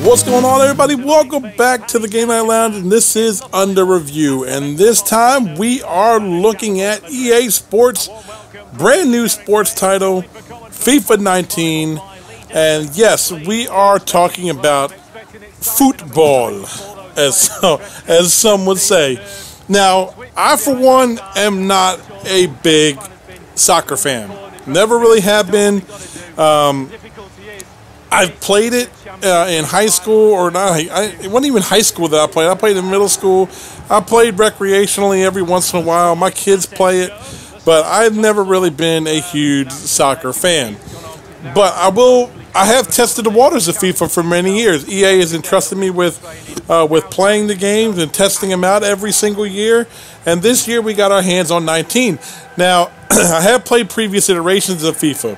What's going on, everybody? Welcome back to the Game Night Lounge, and this is Under Review. And this time we are looking at EA Sports' brand new sports title, FIFA 19. And yes, we are talking about football, as some would say. Now, I for one am not a big soccer fan. Never really have been. I've played it in high school, or not. It wasn't even high school that I played. I played in middle school. I played recreationally every once in a while. My kids play it, but I've never really been a huge soccer fan. But I have tested the waters of FIFA for many years. EA has entrusted me with playing the games and testing them out every single year. And this year we got our hands on 19. Now, I have played previous iterations of FIFA,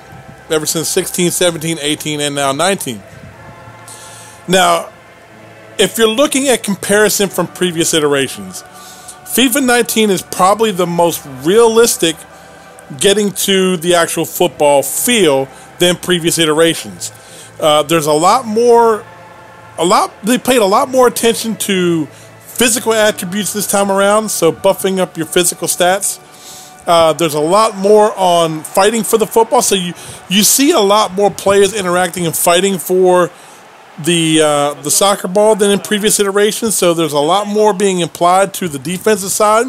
ever since 16, 17, 18, and now 19. Now, if you're looking at comparison from previous iterations, FIFA 19 is probably the most realistic getting to the actual football feel than previous iterations. There's they paid a lot more attention to physical attributes this time around, so buffing up your physical stats. There's a lot more on fighting for the football, so you see a lot more players interacting and fighting for the soccer ball than in previous iterations. So there's a lot more being implied to the defensive side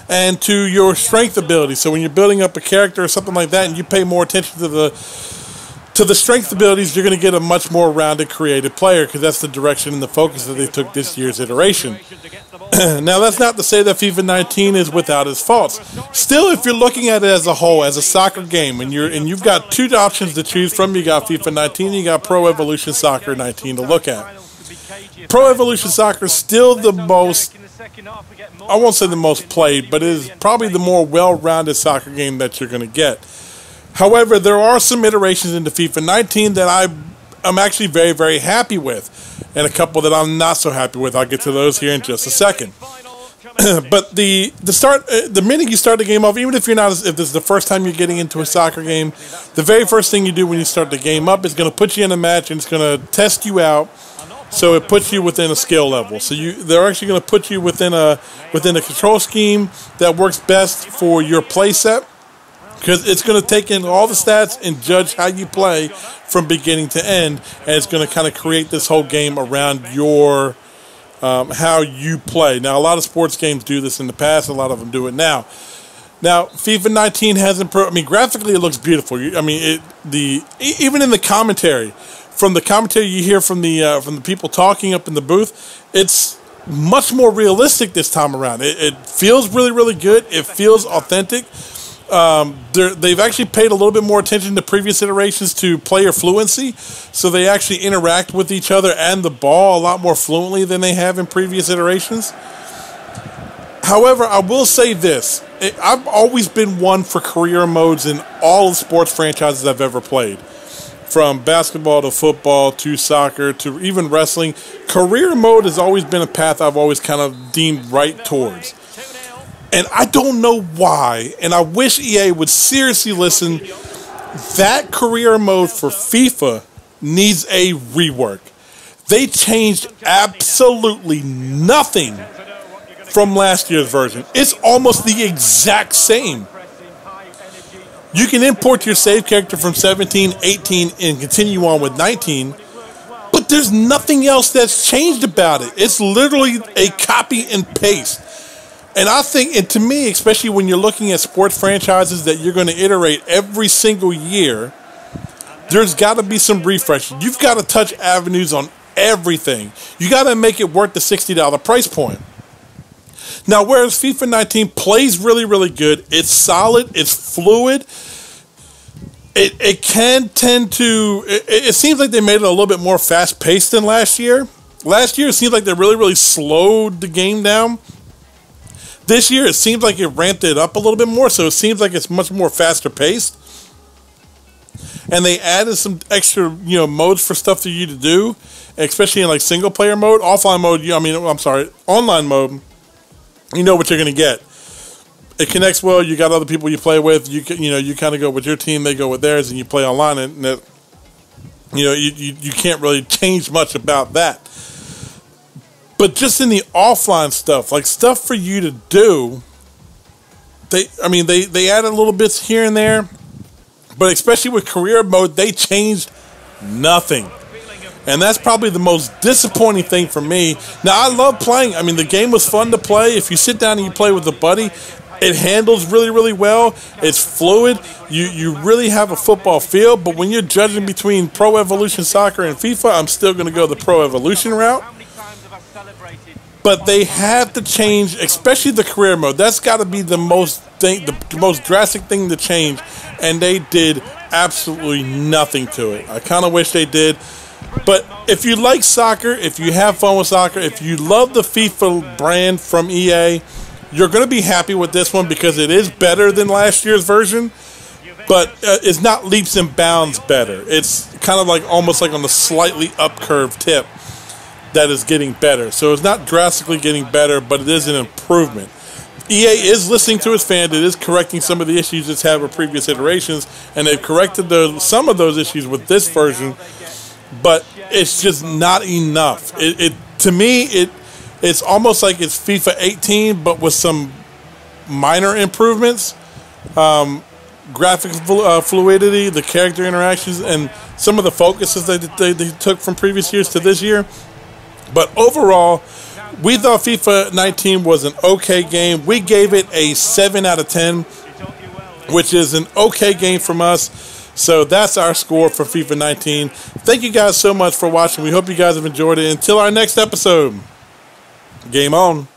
and to your strength ability. So when you're building up a character or something like that, and you pay more attention to the strength abilities, you're going to get a much more rounded, creative player, because that's the direction and the focus that they took this year's iteration. Now, that's not to say that FIFA 19 is without its faults. Still, if you're looking at it as a whole, as a soccer game, and you've got two options to choose from, you got FIFA 19, you got Pro Evolution Soccer 19 to look at. Pro Evolution Soccer is still the most, I won't say the most played, but it is probably the more well-rounded soccer game that you're going to get. However, there are some iterations into FIFA 19 that I'm actually very, very happy with, and a couple that I'm not so happy with. I'll get to those here in just a second. But the minute you start the game off, even if this is the first time you're getting into a soccer game, the very first thing you do when you start the game up is going to put you in a match, and it's going to test you out. So it puts you within a skill level. So they're actually going to put you within a control scheme that works best for your play set, because it's going to take in all the stats and judge how you play from beginning to end, and it's going to kind of create this whole game around your how you play. Now, a lot of sports games do this in the past. A lot of them do it now. Now, FIFA 19 hasn't. Graphically, it looks beautiful. Even in the commentary, from the commentary you hear from the people talking up in the booth, it's much more realistic this time around. It feels really, really good. It feels authentic. They've actually paid a little bit more attention to previous iterations to player fluency, so they actually interact with each other and the ball a lot more fluently than they have in previous iterations. However, I will say this. I've always been one for career modes in all the sports franchises I've ever played. From basketball to football to soccer to even wrestling. Career mode has always been a path I've always kind of deemed right towards. And I don't know why, and I wish EA would seriously listen. That career mode for FIFA needs a rework. They changed absolutely nothing from last year's version. It's almost the exact same. You can import your save character from 17, 18, and continue on with 19, but there's nothing else that's changed about it. It's literally a copy and paste. And I think, and to me, especially when you're looking at sports franchises that you're going to iterate every single year, there's got to be some refreshing. You've got to touch avenues on everything. You got to make it worth the $60 price point. Now, whereas FIFA 19 plays really, really good, it's solid, it's fluid, it can tend to, it seems like they made it a little bit more fast-paced than last year. Last year, it seemed like they really, really slowed the game down. This year, it seems like it ramped it up a little bit more, so it seems like it's much more faster paced. And they added some extra, modes for stuff for you to do, especially in like single player mode. Offline mode, online mode, you know what you're going to get. It connects well. You got other people you play with. You kind of go with your team, they go with theirs, and you play online. And You know, you can't really change much about that. But just in the offline stuff, like stuff for you to do, they added little bits here and there, but especially with career mode, they changed nothing. And that's probably the most disappointing thing for me. Now, I love playing. I mean, the game was fun to play. If you sit down and you play with a buddy, it handles really, really well. It's fluid. You really have a football feel. But when you're judging between Pro Evolution Soccer and FIFA, I'm still going to go the Pro Evolution route. But they have to change, especially the career mode. That's got to be the most drastic thing to change. And they did absolutely nothing to it. I kind of wish they did. But if you like soccer, if you have fun with soccer, if you love the FIFA brand from EA, you're going to be happy with this one because it is better than last year's version, but it's not leaps and bounds better. It's kind of like almost like on the slightly up curve tip that is getting better. So it's not drastically getting better, but it is an improvement. EA is listening to its fans. It is correcting some of the issues it's had with previous iterations, and they've corrected some of those issues with this version. But it's just not enough. To me, it's almost like it's FIFA 18, but with some minor improvements. Graphic fluidity, the character interactions, and some of the focuses that they took from previous years to this year. But overall, we thought FIFA 19 was an okay game. We gave it a 7 out of 10, which is an okay game from us. So that's our score for FIFA 19. Thank you guys so much for watching. We hope you guys have enjoyed it. Until our next episode, game on.